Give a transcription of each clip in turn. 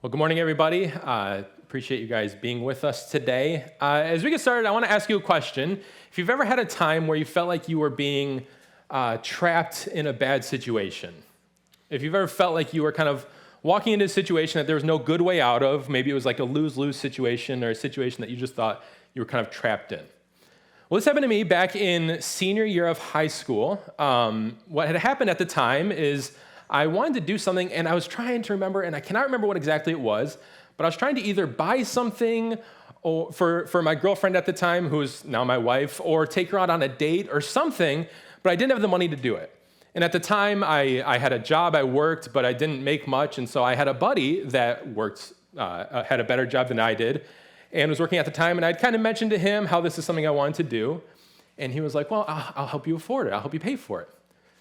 Well, good morning, everybody. Appreciate you guys being with us today. As we get started, I want to ask you a question. If you've ever had a time where you felt like you were being trapped in a bad situation, if you've ever felt like you were kind of walking into a situation that there was no good way out of, maybe it was like a lose-lose situation or a situation that you just thought you were kind of trapped in. Well, this happened to me back in senior year of high school. What had happened at the time is I wanted to do something, and I was trying to remember, and I cannot remember what exactly it was, but I was trying to either buy something for my girlfriend at the time, who's now my wife, or take her out on a date or something, but I didn't have the money to do it. And at the time, I had a job, I worked, but I didn't make much, and so I had a buddy that worked, had a better job than I did, and was working at the time, and I'd kind of mentioned to him how this is something I wanted to do, and he was like, well, I'll help you afford it, I'll help you pay for it.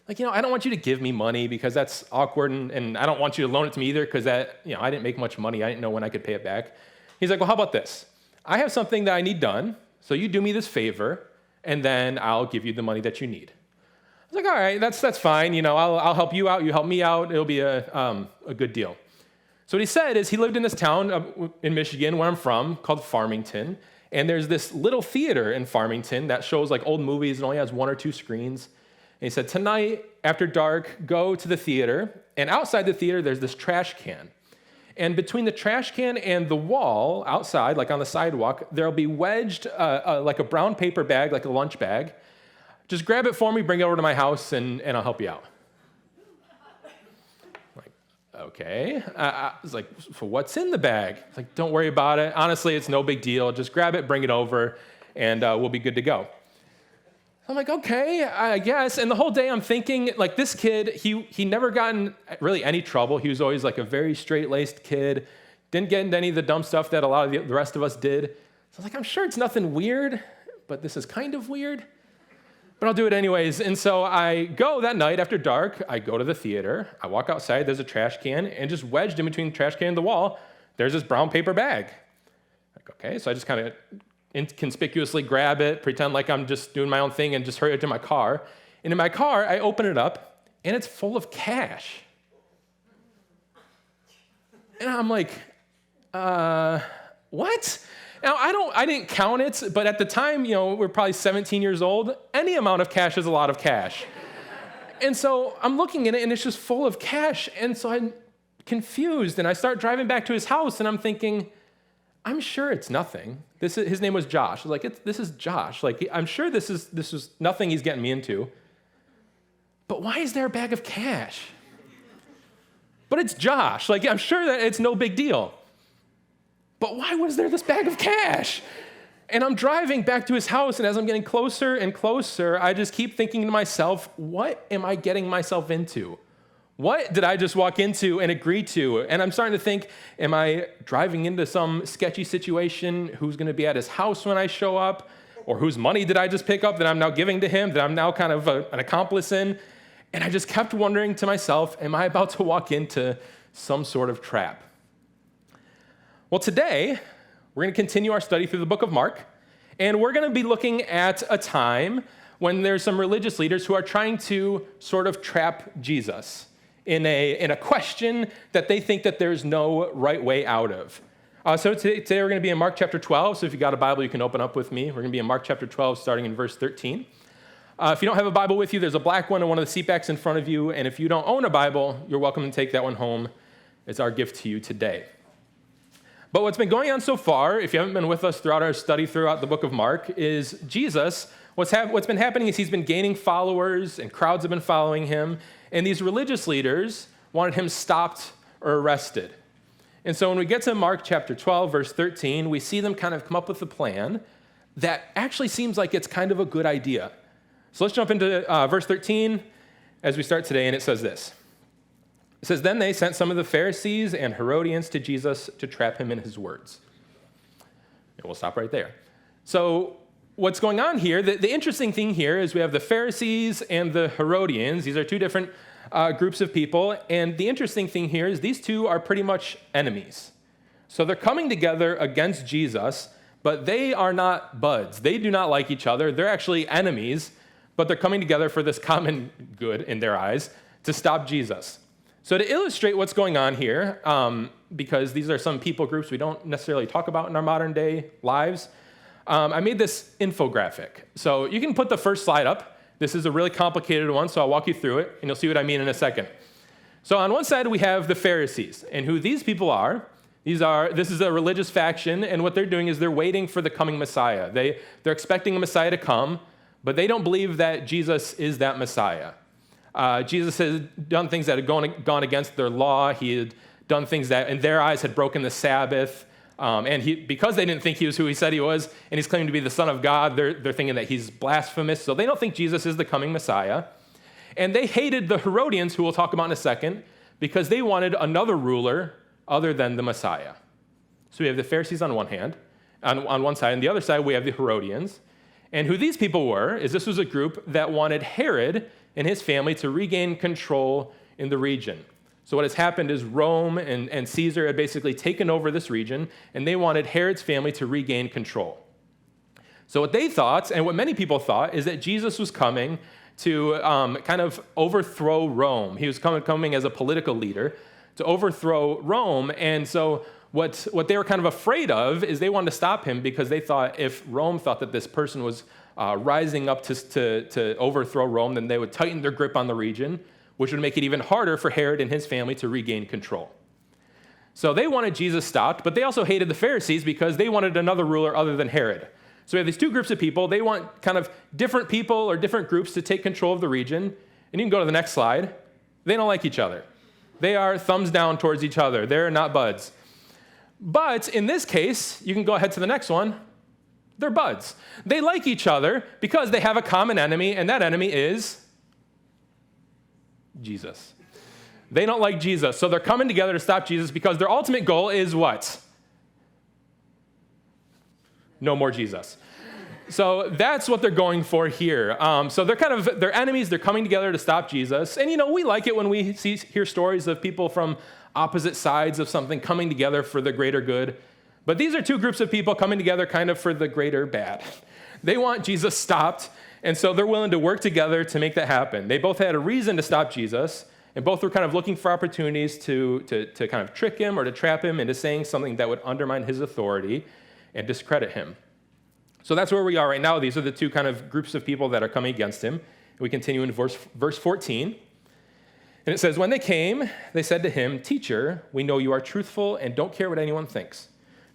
Like, I don't want you to give me money because that's awkward, and I don't want you to loan it to me either because I didn't make much money. I didn't know when I could pay it back. He's like, well, how about this? I have something that I need done, so you do me this favor, and then I'll give you the money that you need. I was like, all right, that's fine. I'll help you out. You help me out. It'll be a good deal. So what he said is he lived in this town in Michigan where I'm from called Farmington, and there's this little theater in Farmington that shows like old movies and only has 1 or 2 screens. And he said, tonight, after dark, go to the theater, and outside the theater, there's this trash can. And between the trash can and the wall outside, like on the sidewalk, there'll be wedged like a brown paper bag, like a lunch bag. Just grab it for me, bring it over to my house, and I'll help you out. Like, okay. I was like, so what's in the bag? I was like, don't worry about it. Honestly, it's no big deal. Just grab it, bring it over, and we'll be good to go. I'm like, okay, I guess. And the whole day I'm thinking, like, this kid, he never got in really any trouble. He was always like a very straight-laced kid, didn't get into any of the dumb stuff that a lot of the rest of us did. So I was like, I'm sure it's nothing weird, but this is kind of weird. But I'll do it anyways. And so I go that night after dark, I go to the theater, I walk outside, there's a trash can, and just wedged in between the trash can and the wall, there's this brown paper bag. Like, okay, so I just kind of inconspicuously grab it, pretend like I'm just doing my own thing, and just hurry up to my car. And in my car, I open it up, and it's full of cash. And I'm like, what? Now, I didn't count it, but at the time, we're probably 17 years old. Any amount of cash is a lot of cash. And so I'm looking at it, and it's just full of cash. And so I'm confused, and I start driving back to his house, and I'm thinking, I'm sure it's nothing. His name was Josh. I was like, this is Josh. Like, I'm sure this is nothing he's getting me into. But why is there a bag of cash? But it's Josh. Like, I'm sure that it's no big deal. But why was there this bag of cash? And I'm driving back to his house, and as I'm getting closer and closer, I just keep thinking to myself, what am I getting myself into? What did I just walk into and agree to? And I'm starting to think, am I driving into some sketchy situation? Who's going to be at his house when I show up? Or whose money did I just pick up that I'm now giving to him, that I'm now kind of an accomplice in? And I just kept wondering to myself, am I about to walk into some sort of trap? Well, today, we're going to continue our study through the book of Mark, and we're going to be looking at a time when there's some religious leaders who are trying to sort of trap Jesus in a question that they think that there's no right way out of. So today we're going to be in Mark chapter 12. So if you got a Bible, you can open up with me. We're going to be in Mark chapter 12, starting in verse 13. If you don't have a Bible with you, there's a black one in one of the seat backs in front of you. And if you don't own a Bible, you're welcome to take that one home. It's our gift to you today. But what's been going on so far, if you haven't been with us throughout our study throughout the book of Mark, is Jesus. What's been happening is he's been gaining followers, and crowds have been following him. And these religious leaders wanted him stopped or arrested. And so when we get to Mark chapter 12, verse 13, we see them kind of come up with a plan that actually seems like it's kind of a good idea. So let's jump into verse 13 as we start today, and it says this. It says, then they sent some of the Pharisees and Herodians to Jesus to trap him in his words. And we'll stop right there. So what's going on here, the interesting thing here is we have the Pharisees and the Herodians. These are two different groups of people. And the interesting thing here is these two are pretty much enemies. So they're coming together against Jesus, but they are not buds. They do not like each other. They're actually enemies, but they're coming together for this common good in their eyes to stop Jesus. So to illustrate what's going on here, because these are some people groups we don't necessarily talk about in our modern day lives, I made this infographic. So you can put the first slide up. This is a really complicated one, so I'll walk you through it, and you'll see what I mean in a second. So on one side, we have the Pharisees, and who these people are, this is a religious faction, and what they're doing is they're waiting for the coming Messiah. They're expecting a Messiah to come, but they don't believe that Jesus is that Messiah. Jesus has done things that had gone against their law. He had done things that, in their eyes, had broken the Sabbath. Because they didn't think he was who he said he was, and he's claiming to be the Son of God, they're thinking that he's blasphemous. So they don't think Jesus is the coming Messiah. And they hated the Herodians, who we'll talk about in a second, because they wanted another ruler other than the Messiah. So we have the Pharisees on one hand, on one side, and the other side we have the Herodians. And who these people were is this was a group that wanted Herod and his family to regain control in the region. So what has happened is Rome and Caesar had basically taken over this region, and they wanted Herod's family to regain control. So what they thought, and what many people thought, is that Jesus was coming to kind of overthrow Rome. He was coming as a political leader to overthrow Rome. And so what they were kind of afraid of is they wanted to stop him because they thought if Rome thought that this person was rising up to overthrow Rome, then they would tighten their grip on the region, which would make it even harder for Herod and his family to regain control. So they wanted Jesus stopped, but they also hated the Pharisees because they wanted another ruler other than Herod. So we have these two groups of people. They want kind of different people or different groups to take control of the region. And you can go to the next slide. They don't like each other. They are thumbs down towards each other. They're not buds. But in this case, you can go ahead to the next one. They're buds. They like each other because they have a common enemy, and that enemy is Jesus. They don't like Jesus, so they're coming together to stop Jesus because their ultimate goal is what? No more Jesus. So that's what they're going for here. So they're enemies. They're coming together to stop Jesus. And, we like it when we hear stories of people from opposite sides of something coming together for the greater good. But these are two groups of people coming together kind of for the greater bad. They want Jesus stopped, and so they're willing to work together to make that happen. They both had a reason to stop Jesus, and both were kind of looking for opportunities to kind of trick him or to trap him into saying something that would undermine his authority and discredit him. So that's where we are right now. These are the two kind of groups of people that are coming against him. We continue in verse 14. And it says, when they came, they said to him, "Teacher, we know you are truthful and don't care what anyone thinks,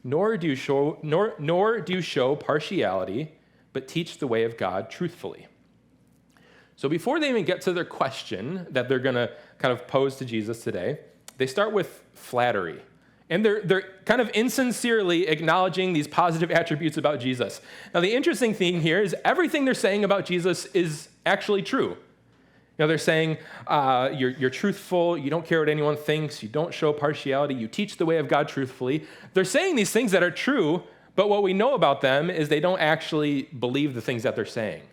nor do you show partiality, but teach the way of God truthfully." So before they even get to their question that they're going to kind of pose to Jesus today, they start with flattery. And they're kind of insincerely acknowledging these positive attributes about Jesus. Now, the interesting thing here is everything they're saying about Jesus is actually true. They're saying you're truthful, you don't care what anyone thinks, you don't show partiality, you teach the way of God truthfully. They're saying these things that are true, but what we know about them is they don't actually believe the things that they're saying,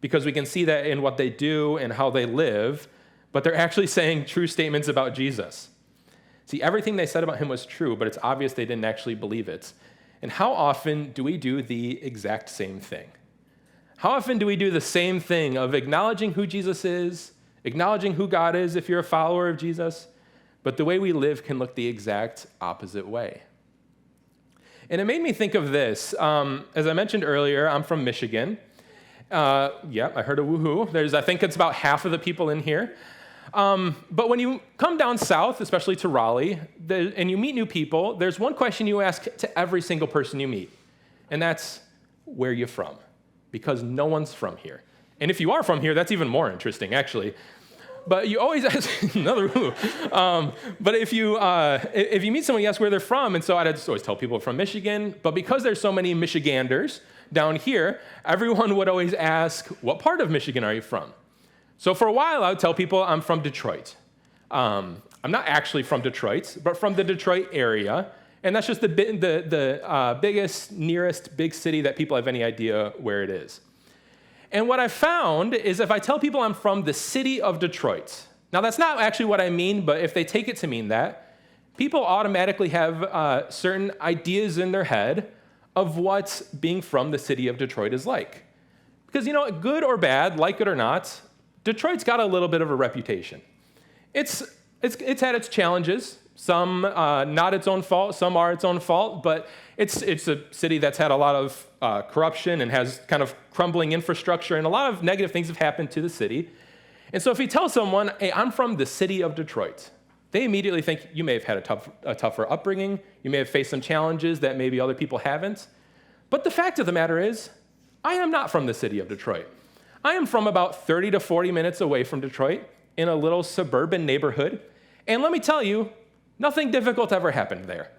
because we can see that in what they do and how they live, but they're actually saying true statements about Jesus. See, everything they said about him was true, but it's obvious they didn't actually believe it. And how often do we do the exact same thing? How often do we do the same thing of acknowledging who Jesus is, acknowledging who God is if you're a follower of Jesus, but the way we live can look the exact opposite way? And it made me think of this. As I mentioned earlier, I'm from Michigan. I heard a woohoo. I think it's about half of the people in here. But when you come down south, especially to Raleigh, and you meet new people, there's one question you ask to every single person you meet, and that's, where are you from? Because no one's from here. And if you are from here, that's even more interesting, actually. But you always ask, another who. But if you meet someone, you ask where they're from, and so I'd just always tell people from Michigan, but because there's so many Michiganders down here, everyone would always ask, what part of Michigan are you from? So for a while, I would tell people I'm from Detroit. I'm not actually from Detroit, but from the Detroit area, and that's just the biggest, nearest big city that people have any idea where it is. And what I found is if I tell people I'm from the city of Detroit, now that's not actually what I mean, but if they take it to mean that, people automatically have certain ideas in their head of what being from the city of Detroit is like. Because, good or bad, like it or not, Detroit's got a little bit of a reputation. It's It's had its challenges. Some not its own fault, some are its own fault, but it's a city that's had a lot of corruption and has kind of crumbling infrastructure, and a lot of negative things have happened to the city. And so if you tell someone, hey, I'm from the city of Detroit, they immediately think you may have had a tougher upbringing, you may have faced some challenges that maybe other people haven't. But the fact of the matter is, I am not from the city of Detroit. I am from about 30 to 40 minutes away from Detroit in a little suburban neighborhood. And let me tell you, nothing difficult ever happened there.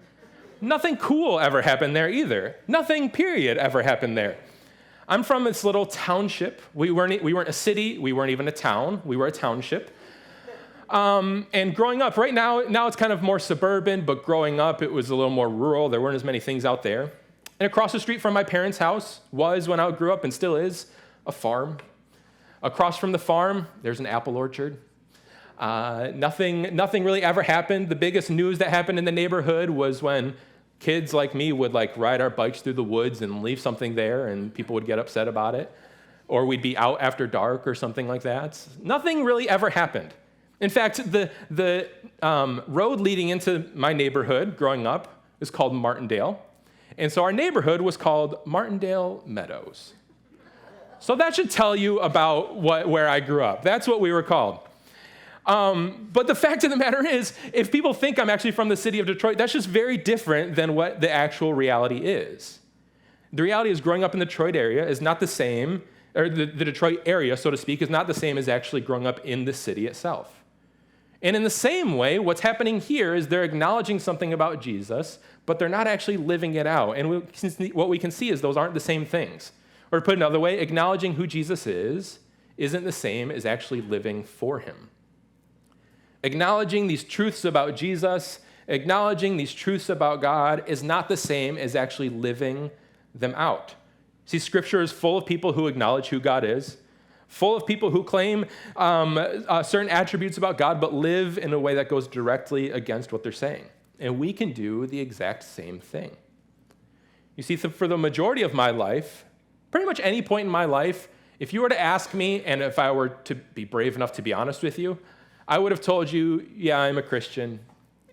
Nothing cool ever happened there either. Nothing, period, ever happened there. I'm from this little township. We weren't a city. We weren't even a town. We were a township. And growing up, right now it's kind of more suburban, but growing up, it was a little more rural. There weren't as many things out there. And across the street from my parents' house was, when I grew up, and still is, a farm. Across from the farm, there's an apple orchard. Nothing really ever happened. The biggest news that happened in the neighborhood was when kids like me would ride our bikes through the woods and leave something there, and people would get upset about it. Or we'd be out after dark or something like that. Nothing really ever happened. In fact, the road leading into my neighborhood growing up is called Martindale. And so our neighborhood was called Martindale Meadows. So that should tell you about where I grew up. That's what we were called. But the fact of the matter is, if people think I'm actually from the city of Detroit, that's just very different than what the actual reality is. The reality is growing up in the Detroit area is not the same, or the Detroit area, so to speak, is not the same as actually growing up in the city itself. And in the same way, what's happening here is they're acknowledging something about Jesus, but they're not actually living it out. And what we can see is those aren't the same things. Or to put it another way, acknowledging who Jesus is isn't the same as actually living for him. Acknowledging these truths about Jesus, acknowledging these truths about God is not the same as actually living them out. See, Scripture is full of people who acknowledge who God is, full of people who claim certain attributes about God, but live in a way that goes directly against what they're saying. And we can do the exact same thing. You see, for the majority of my life, pretty much any point in my life, if you were to ask me, and if I were to be brave enough to be honest with you, I would have told you, yeah, I'm a Christian.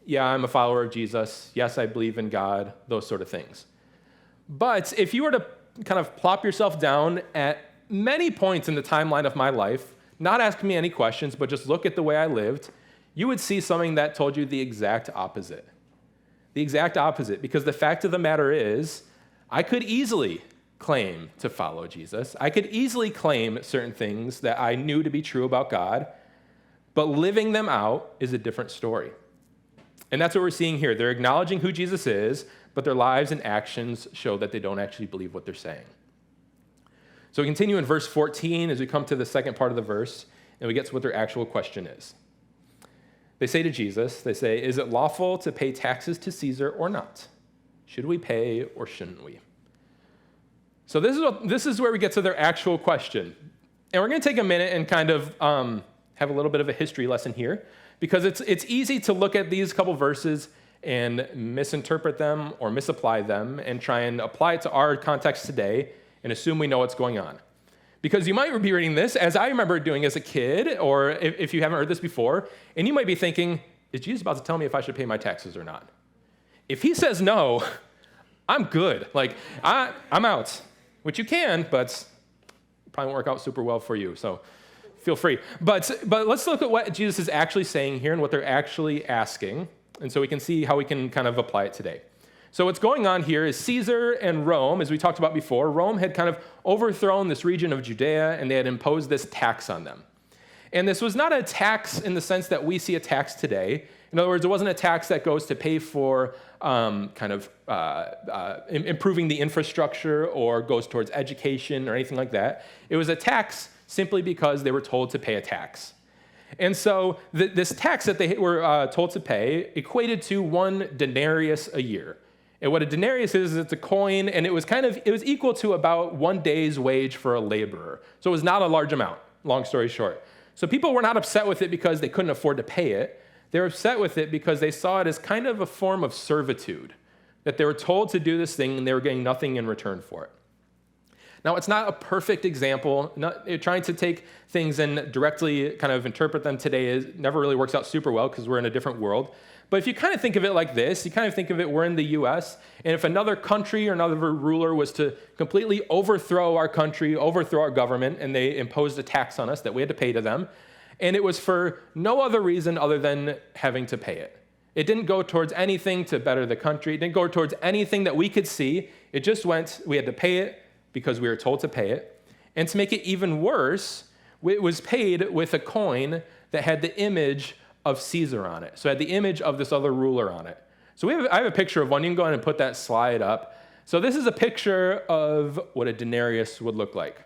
Yeah, I'm a follower of Jesus. Yes, I believe in God, those sort of things. But if you were to kind of plop yourself down at many points in the timeline of my life, not ask me any questions, but just look at the way I lived, you would see something that told you the exact opposite. The exact opposite, because the fact of the matter is, I could easily claim to follow Jesus. I could easily claim certain things that I knew to be true about God, but living them out is a different story. And that's what we're seeing here. They're acknowledging who Jesus is, but their lives and actions show that they don't actually believe what they're saying. So we continue in verse 14 as we come to the second part of the verse, and we get to what their actual question is. They say to Jesus, they say, is it lawful to pay taxes to Caesar or not? Should we pay or shouldn't we? So this is where we get to their actual question. And we're going to take a minute and kind of have a little bit of a history lesson here, because it's easy to look at these couple verses and misinterpret them or misapply them and try and apply it to our context today and assume we know what's going on. Because you might be reading this, as I remember doing as a kid, or if you haven't heard this before, and you might be thinking, is Jesus about to tell me if I should pay my taxes or not? If he says no, I'm good. I'm out. Which you can, but it probably won't work out super well for you, so feel free. But let's look at what Jesus is actually saying here and what they're actually asking, and so we can see how we can kind of apply it today. So what's going on here is Caesar and Rome, as we talked about before, Rome had kind of overthrown this region of Judea, and they had imposed this tax on them. And this was not a tax in the sense that we see a tax today. In other words, it wasn't a tax that goes to pay for improving the infrastructure or goes towards education or anything like that. It was a tax simply because they were told to pay a tax. And so this tax that they were told to pay equated to 1 denarius a year. And what a denarius is it's a coin, and it was equal to about 1 day's wage for a laborer. So it was not a large amount, long story short. So people were not upset with it because they couldn't afford to pay it. They were upset with it because they saw it as kind of a form of servitude, that they were told to do this thing and they were getting nothing in return for it. Now, it's not a perfect example. Trying to take things and directly kind of interpret them today never really works out super well because we're in a different world. But if you kind of think of it like this, you kind of think of it, we're in the U.S., and if another country or another ruler was to completely overthrow our country, overthrow our government, and they imposed a tax on us that we had to pay to them, and it was for no other reason other than having to pay it. It didn't go towards anything to better the country. It didn't go towards anything that we could see. It just went, we had to pay it because we were told to pay it. And to make it even worse, it was paid with a coin that had the image of Caesar on it. So it had the image of this other ruler on it. So I have a picture of one. You can go ahead and put that slide up. So this is a picture of what a denarius would look like.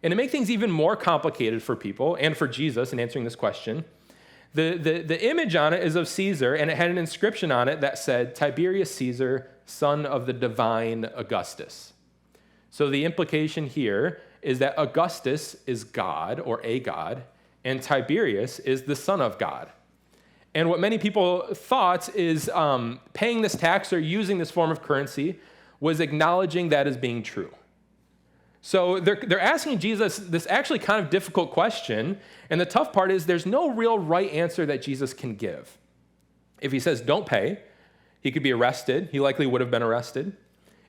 And to make things even more complicated for people and for Jesus in answering this question, the image on it is of Caesar, and it had an inscription on it that said, Tiberius Caesar, son of the divine Augustus. So the implication here is that Augustus is God or a god, and Tiberius is the son of God. And what many people thought is paying this tax or using this form of currency was acknowledging that as being true. So they're asking Jesus this actually kind of difficult question, and the tough part is there's no real right answer that Jesus can give. If he says don't pay, he could be arrested. He likely would have been arrested.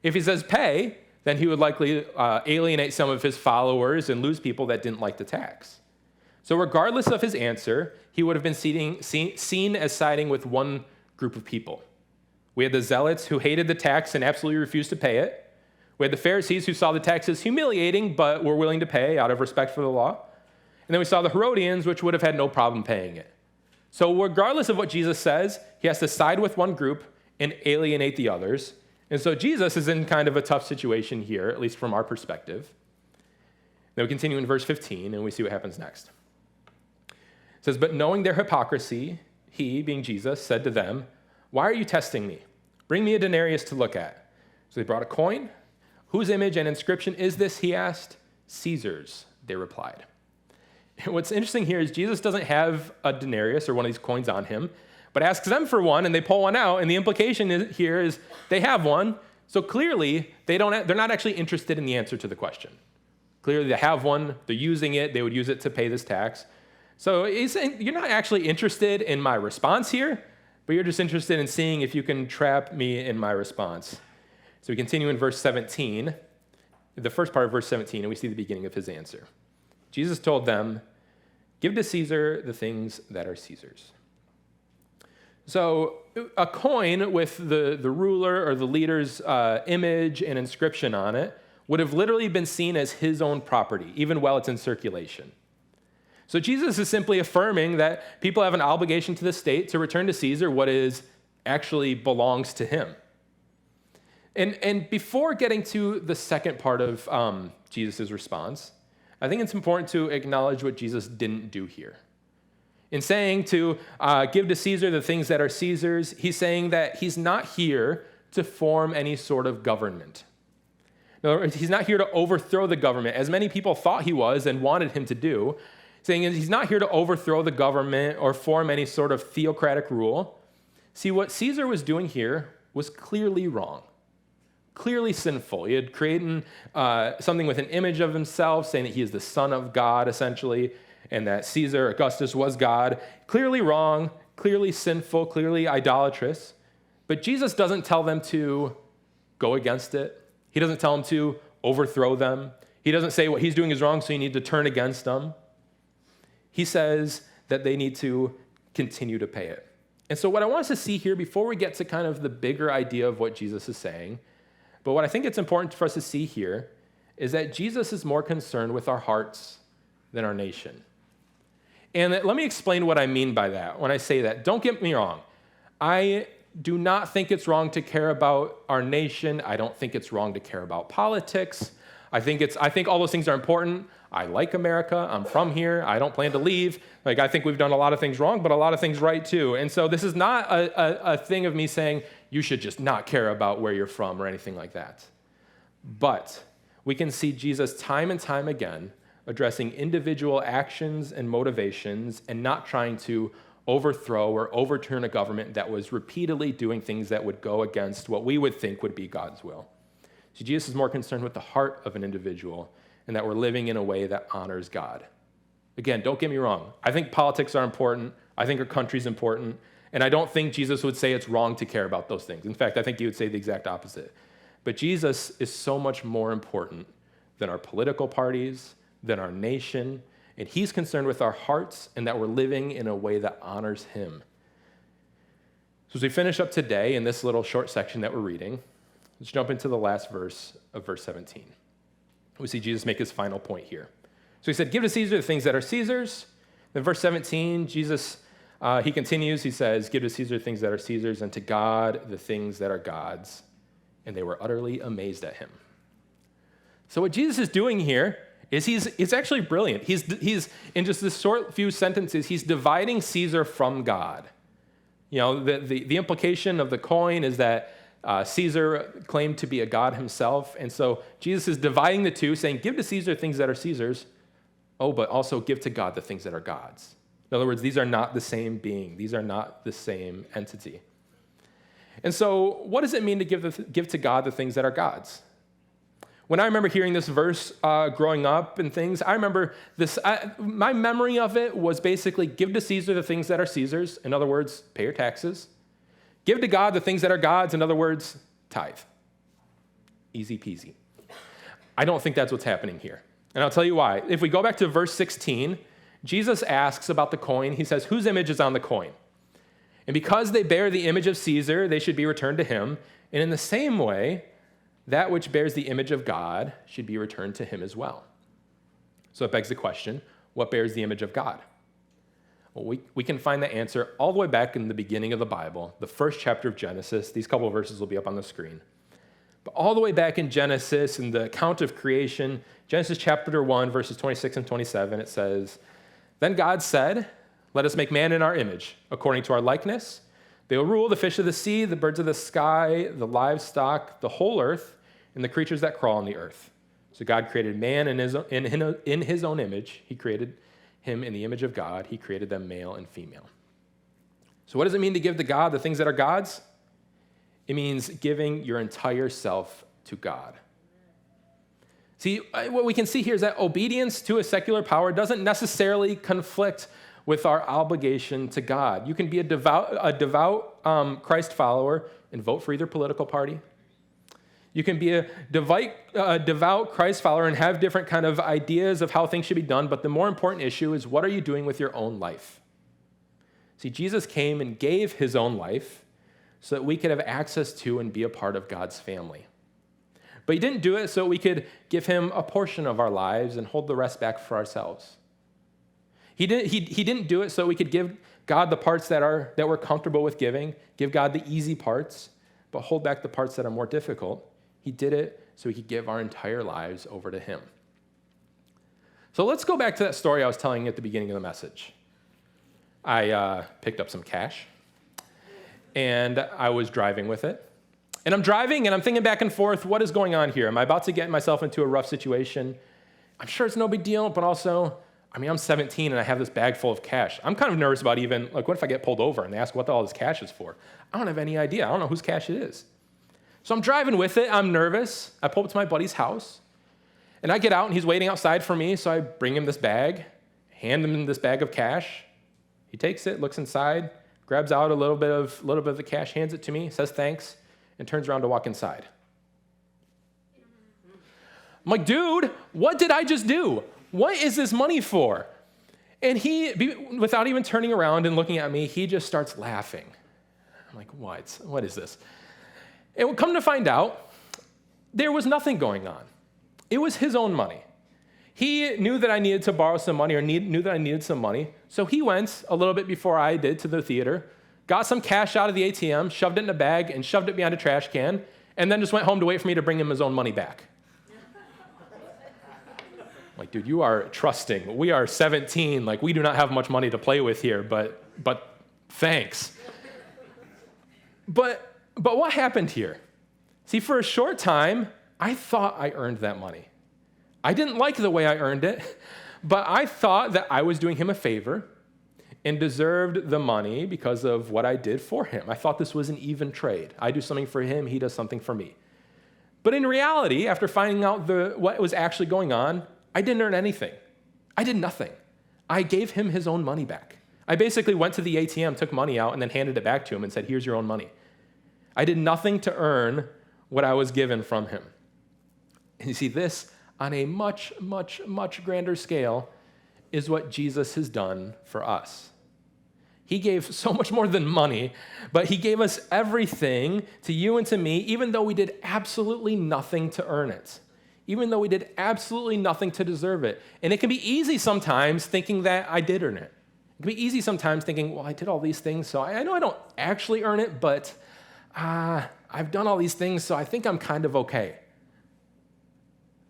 If he says pay, then he would likely alienate some of his followers and lose people that didn't like the tax. So regardless of his answer, he would have been seen as siding with one group of people. We had the Zealots who hated the tax and absolutely refused to pay it. We had the Pharisees who saw the tax as humiliating but were willing to pay out of respect for the law. And then we saw the Herodians, which would have had no problem paying it. So regardless of what Jesus says, he has to side with one group and alienate the others. And so Jesus is in kind of a tough situation here, at least from our perspective. Then we continue in verse 15, and we see what happens next. It says, but knowing their hypocrisy, he, being Jesus, said to them, why are you testing me? Bring me a denarius to look at. So they brought a coin. Whose image and inscription is this, he asked. Caesar's, they replied. And what's interesting here is Jesus doesn't have a denarius or one of these coins on him, but asks them for one, and they pull one out, and the implication here is they have one, so clearly they're not actually interested in the answer to the question. Clearly they have one, they're using it, they would use it to pay this tax. So he's saying, you're not actually interested in my response here, but you're just interested in seeing if you can trap me in my response. So we continue in verse 17, the first part of verse 17, and we see the beginning of his answer. Jesus told them, give to Caesar the things that are Caesar's. So a coin with the ruler or the leader's image and inscription on it would have literally been seen as his own property, even while it's in circulation. So Jesus is simply affirming that people have an obligation to the state to return to Caesar what actually belongs to him. And before getting to the second part of Jesus' response, I think it's important to acknowledge what Jesus didn't do here. In saying to give to Caesar the things that are Caesar's, he's saying that he's not here to form any sort of government. In other words, he's not here to overthrow the government, as many people thought he was and wanted him to do, saying he's not here to overthrow the government or form any sort of theocratic rule. See, what Caesar was doing here was clearly wrong. Clearly sinful. He had created something with an image of himself, saying that he is the son of God, essentially, and that Caesar, Augustus, was God. Clearly wrong, clearly sinful, clearly idolatrous. But Jesus doesn't tell them to go against it. He doesn't tell them to overthrow them. He doesn't say what he's doing is wrong, so you need to turn against them. He says that they need to continue to pay it. And so what I want us to see here before we get to kind of the bigger idea of what Jesus is saying, but what I think it's important for us to see here is that Jesus is more concerned with our hearts than our nation. And let me explain what I mean by that when I say that. Don't get me wrong. I do not think it's wrong to care about our nation. I don't think it's wrong to care about politics. I think all those things are important. I like America. I'm from here. I don't plan to leave. I think we've done a lot of things wrong, but a lot of things right too. And so this is not a thing of me saying you should just not care about where you're from or anything like that. But we can see Jesus time and time again addressing individual actions and motivations and not trying to overthrow or overturn a government that was repeatedly doing things that would go against what we would think would be God's will. See, Jesus is more concerned with the heart of an individual and that we're living in a way that honors God. Again, don't get me wrong. I think politics are important. I think our country's important. And I don't think Jesus would say it's wrong to care about those things. In fact, I think he would say the exact opposite. But Jesus is so much more important than our political parties, than our nation. And he's concerned with our hearts and that we're living in a way that honors him. So as we finish up today in this little short section that we're reading, let's jump into the last verse of verse 17. We see Jesus make his final point here. So he said, give to Caesar the things that are Caesar's. Then verse 17, Jesus, he continues, he says, give to Caesar the things that are Caesar's and to God the things that are God's. And they were utterly amazed at him. So what Jesus is doing here is it's actually brilliant. He's in just this short few sentences, he's dividing Caesar from God. You know, the implication of the coin is that Caesar claimed to be a god himself. And so Jesus is dividing the two, saying, give to Caesar things that are Caesar's. Oh, but also give to God the things that are God's. In other words, these are not the same being. These are not the same entity. And so what does it mean to give to God the things that are God's? When I remember hearing this verse growing up and things, I remember this, my memory of it was basically give to Caesar the things that are Caesar's. In other words, pay your taxes. Give to God the things that are God's. In other words, tithe. Easy peasy. I don't think that's what's happening here. And I'll tell you why. If we go back to verse 16, Jesus asks about the coin. He says, whose image is on the coin? And because they bear the image of Caesar, they should be returned to him. And in the same way, that which bears the image of God should be returned to him as well. So it begs the question, what bears the image of God? Well, we can find the answer all the way back in the beginning of the Bible, the first chapter of Genesis. These couple of verses will be up on the screen. But all the way back in Genesis, in the account of creation, Genesis chapter 1, verses 26 and 27, it says, then God said, let us make man in our image, according to our likeness. They will rule the fish of the sea, the birds of the sky, the livestock, the whole earth, and the creatures that crawl on the earth. So God created man in his own image. He created him in the image of God. He created them male and female. So what does it mean to give to God the things that are God's? It means giving your entire self to God. See, what we can see here is that obedience to a secular power doesn't necessarily conflict with our obligation to God. You can be a devout Christ follower and vote for either political party. You can be a devout Christ follower and have different kind of ideas of how things should be done, but the more important issue is what are you doing with your own life? See, Jesus came and gave his own life so that we could have access to and be a part of God's family. But he didn't do it so we could give him a portion of our lives and hold the rest back for ourselves. He didn't do it so we could give God the parts that we're comfortable with giving, give God the easy parts, but hold back the parts that are more difficult. He did it so we could give our entire lives over to him. So let's go back to that story I was telling you at the beginning of the message. I picked up some cash, and I was driving with it. And I'm driving, and I'm thinking back and forth, what is going on here? Am I about to get myself into a rough situation? I'm sure it's no big deal, but also, I'm 17, and I have this bag full of cash. I'm kind of nervous about even, what if I get pulled over and they ask what all this cash is for? I don't have any idea. I don't know whose cash it is. So I'm driving with it. I'm nervous. I pull up to my buddy's house, and I get out, and he's waiting outside for me, so I bring him this bag, hand him this bag of cash. He takes it, looks inside, grabs out a little bit of the cash, hands it to me, says thanks, and turns around to walk inside. I'm like, dude, what did I just do? What is this money for? And he, without even turning around and looking at me, he just starts laughing. I'm like, what? What is this? And we'll come to find out, there was nothing going on. It was his own money. He knew that I needed to borrow some money or knew that I needed some money. So he went a little bit before I did to the theater, got some cash out of the ATM, shoved it in a bag, and shoved it behind a trash can, and then just went home to wait for me to bring him his own money back. Like, dude, you are trusting. We are 17. Like, we do not have much money to play with here, but thanks. But what happened here? See, for a short time, I thought I earned that money. I didn't like the way I earned it, but I thought that I was doing him a favor and deserved the money because of what I did for him. I thought this was an even trade. I do something for him, he does something for me. But in reality, after finding out what was actually going on, I didn't earn anything. I did nothing. I gave him his own money back. I basically went to the ATM, took money out, and then handed it back to him and said, here's your own money. I did nothing to earn what I was given from him. And you see, this on a much, much, much grander scale is what Jesus has done for us. He gave so much more than money, but he gave us everything to you and to me, even though we did absolutely nothing to earn it, even though we did absolutely nothing to deserve it. And it can be easy sometimes thinking that I did earn it. It can be easy sometimes thinking, well, I did all these things, so I know I don't actually earn it, but I've done all these things, so I think I'm kind of okay.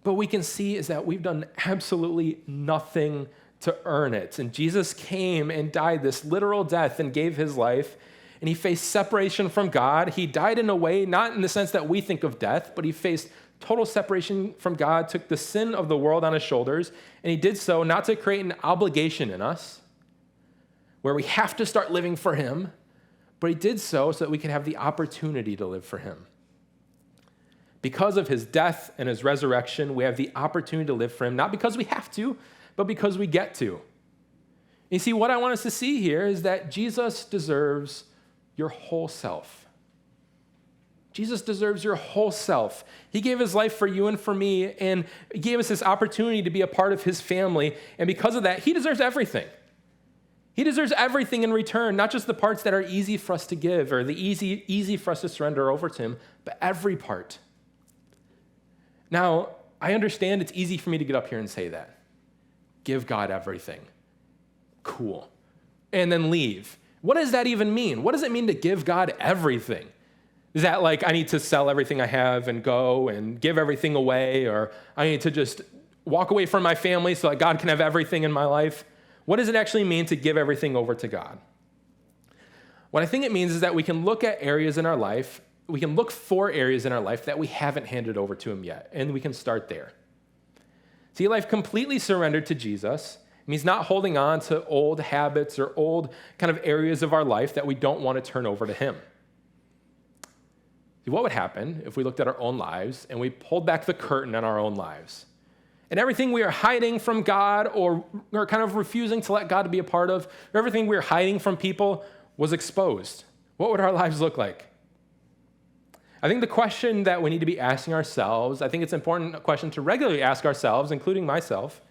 But we can see is that we've done absolutely nothing to earn it. And Jesus came and died this literal death and gave his life, and he faced separation from God. He died in a way, not in the sense that we think of death, but he faced total separation from God, took the sin of the world on his shoulders, and he did so not to create an obligation in us where we have to start living for him, but he did so that we can have the opportunity to live for him. Because of his death and his resurrection, we have the opportunity to live for him, not because we have to, but because we get to. You see, what I want us to see here is that Jesus deserves your whole self. Jesus deserves your whole self. He gave his life for you and for me, and he gave us this opportunity to be a part of his family, and because of that, he deserves everything. He deserves everything in return, not just the parts that are easy for us to give or the easy for us to surrender over to him, but every part. Now, I understand it's easy for me to get up here and say that. Give God everything. Cool. And then leave. What does that even mean? What does it mean to give God everything? Is that like I need to sell everything I have and go and give everything away, or I need to just walk away from my family so that God can have everything in my life? What does it actually mean to give everything over to God? What I think it means is that we can look at areas in our life, we can look for areas in our life that we haven't handed over to him yet, and we can start there. See, life completely surrendered to Jesus means not holding on to old habits or old kind of areas of our life that we don't want to turn over to him. See, what would happen if we looked at our own lives and we pulled back the curtain on our own lives? And everything we are hiding from God or kind of refusing to let God be a part of, or everything we are hiding from people was exposed. What would our lives look like? I think the question that we need to be asking ourselves, I think it's an important question to regularly ask ourselves, including myself,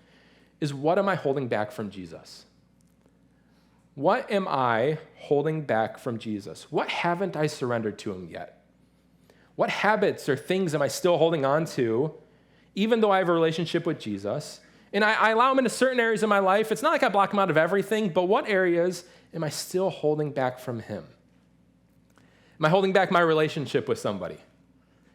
is what am I holding back from Jesus? What am I holding back from Jesus? What haven't I surrendered to him yet? What habits or things am I still holding on to, even though I have a relationship with Jesus? And I allow him into certain areas of my life. It's not like I block him out of everything, but what areas am I still holding back from him? Am I holding back my relationship with somebody?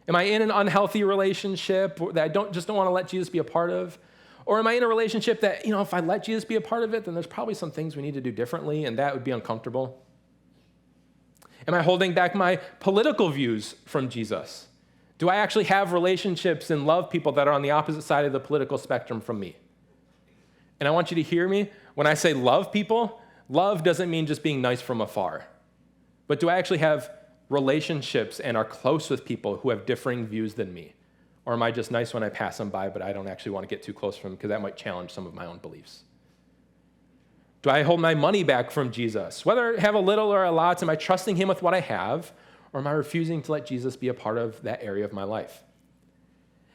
Am I in an unhealthy relationship that I don't want to let Jesus be a part of? Or am I in a relationship that, if I let Jesus be a part of it, then there's probably some things we need to do differently, and that would be uncomfortable? Am I holding back my political views from Jesus? Do I actually have relationships and love people that are on the opposite side of the political spectrum from me? And I want you to hear me. When I say love people, love doesn't mean just being nice from afar. But do I actually have relationships and are close with people who have differing views than me? Or am I just nice when I pass them by, but I don't actually want to get too close to them because that might challenge some of my own beliefs? Do I hold my money back from Jesus? Whether I have a little or a lot, am I trusting him with what I have? Or am I refusing to let Jesus be a part of that area of my life?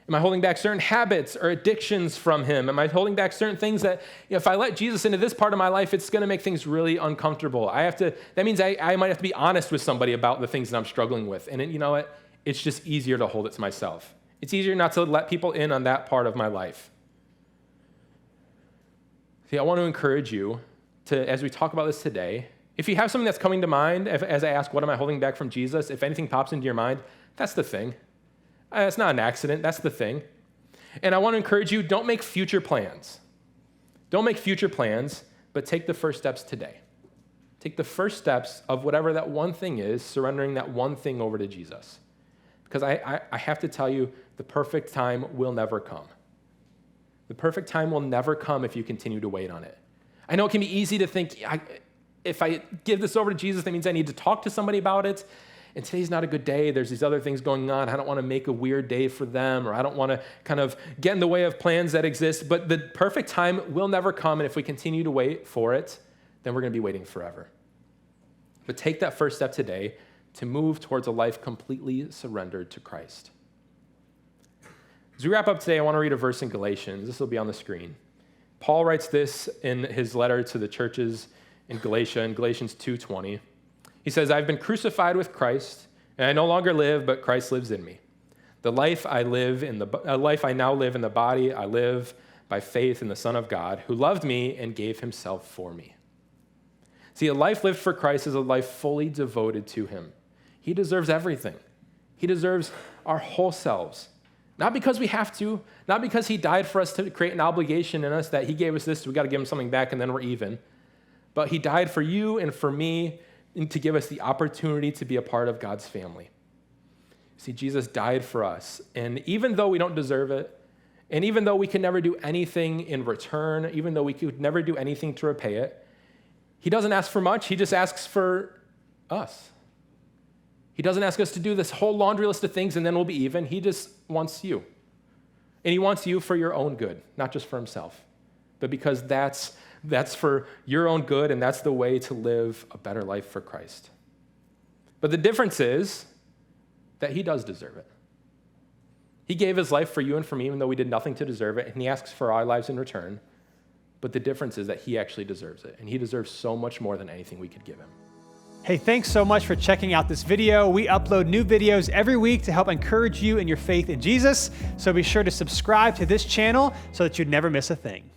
Am I holding back certain habits or addictions from him? Am I holding back certain things that if I let Jesus into this part of my life, it's going to make things really uncomfortable? That means I might have to be honest with somebody about the things that I'm struggling with. And you know what? It's just easier to hold it to myself. It's easier not to let people in on that part of my life. See, I want to encourage you to, as we talk about this today, if you have something that's coming to mind, as I ask, what am I holding back from Jesus? If anything pops into your mind, that's the thing. It's not an accident. That's the thing. And I want to encourage you, don't make future plans. Don't make future plans, but take the first steps today. Take the first steps of whatever that one thing is, surrendering that one thing over to Jesus. Because I have to tell you, the perfect time will never come. The perfect time will never come if you continue to wait on it. I know it can be easy to think, if I give this over to Jesus, that means I need to talk to somebody about it. and today's not a good day. There's these other things going on. I don't want to make a weird day for them, or I don't want to kind of get in the way of plans that exist. But the perfect time will never come, and if we continue to wait for it, then we're going to be waiting forever. But take that first step today to move towards a life completely surrendered to Christ. As we wrap up today, I want to read a verse in Galatians. This will be on the screen. Paul writes this in his letter to the churches in Galatia, in Galatians 2:20. He says, I've been crucified with Christ, and I no longer live, but Christ lives in me. The life I now live in the body, I live by faith in the Son of God, who loved me and gave himself for me. See, a life lived for Christ is a life fully devoted to him. He deserves everything. He deserves our whole selves. Not because we have to, not because he died for us to create an obligation in us that he gave us this, so we got to give him something back and then we're even. But he died for you and for me and to give us the opportunity to be a part of God's family. See, Jesus died for us. And even though we don't deserve it, and even though we can never do anything in return, even though we could never do anything to repay it, he doesn't ask for much. He just asks for us. He doesn't ask us to do this whole laundry list of things and then we'll be even. He just wants you. And he wants you for your own good, not just for himself, but because that's for your own good and that's the way to live a better life for Christ. But the difference is that he does deserve it. He gave his life for you and for me, even though we did nothing to deserve it, and he asks for our lives in return. But the difference is that he actually deserves it, and he deserves so much more than anything we could give him. Hey, thanks so much for checking out this video. We upload new videos every week to help encourage you in your faith in Jesus, so be sure to subscribe to this channel so that you'd never miss a thing.